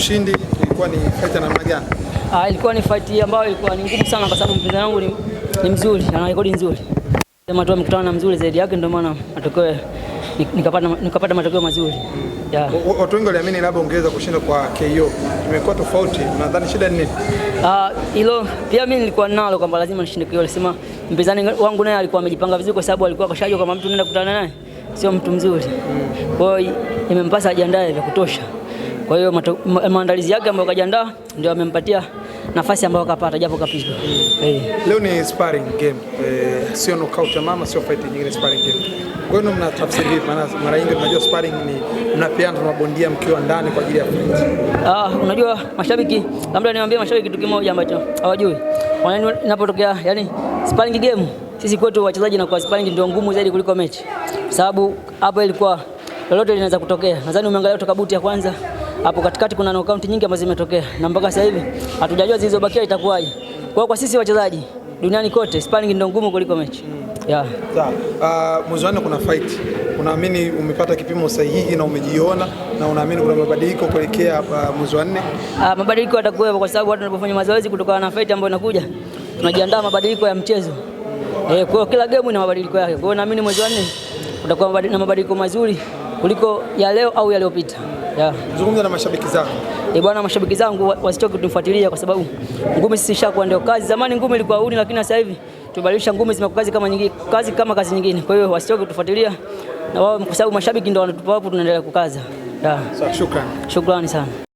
ushindi, ilikuwa ni fight namna gani? Ilikuwa ni fight ambayo ilikuwa ni ngumu sana kwa sababu mpinzani wangu ni mzuri, ana rekodi nzuri. Sema tu amekutana na mzuri zaidi yake, ndio maana matokeo nikapata matokeo mazuri. Watu wengi waliamini labda ungeweza kushinda kwa KO. Imekuwa tofauti. Unadhani shida ni nini? Hilo pia mimi nilikuwa nalo kwamba lazima nishinde KO. Sema mpinzani wangu naye alikuwa amejipanga vizuri kwa sababu alikuwa kashajua kama mtu nenda kukutana naye sio mtu mzuri. Kwa hiyo imempasa ajiandae vya kutosha. Kwa hiyo maandalizi yake ambayo kajiandaa ndio amempatia nafasi ambayo akapata japo kapigwa. Leo ni sparring game. Sio knockout ya mama, sio fight nyingine, sparring game. Kwa hiyo mnatafsiri vipi? Maana mara nyingi tunajua sparring ni mnapeana mabondia mkiwa ndani kwa ajili ya fight. Unajua mashabiki, labda niwaambie mashabiki kitu kimoja ambacho hawajui. Inapotokea yani sparring game, sisi kwetu wachezaji na kwa sparring ndio ngumu zaidi kuliko mechi. Sababu hapo ilikuwa lolote linaweza kutokea. Nadhani umeangalia kutoka buti ya kwanza hapo katikati kuna knockout nyingi ambazo zimetokea na mpaka sasa hivi hatujajua zilizobakia itakuwaje. Kwa sisi wachezaji duniani kote sparring ndio ngumu kuliko mechi. Mwezi wa 4 kuna fight. Unaamini umepata kipimo sahihi na umejiona na unaamini kuna mabadiliko kuelekea mwezi wa 4? Mabadiliko yatakuwepo kwa sababu watu wanapofanya mazoezi kutokana na fight ambayo inakuja tunajiandaa mabadiliko ya mchezo. Kwa kila game ina mabadiliko yake. Kwa hiyo naamini mwezi wa 4 utakuwa na mabadiliko mazuri kuliko ya leo au yaliyopita. Zungumza na mashabiki zako. Bwana, mashabiki zangu wasitoke kunifuatilia kwa sababu ngumi sisi ishakuwa ndio kazi. Zamani ngumi ilikuwa uni, lakini sasa hivi tubadilisha ngumi zimekuwa kazi kama nyingine, kazi nyingine. Kwa hiyo wasitoke kutufuatilia na wao kwa sababu mashabiki ndio wanatupa hapo tunaendelea kukaza. Shukrani. Shukrani sana.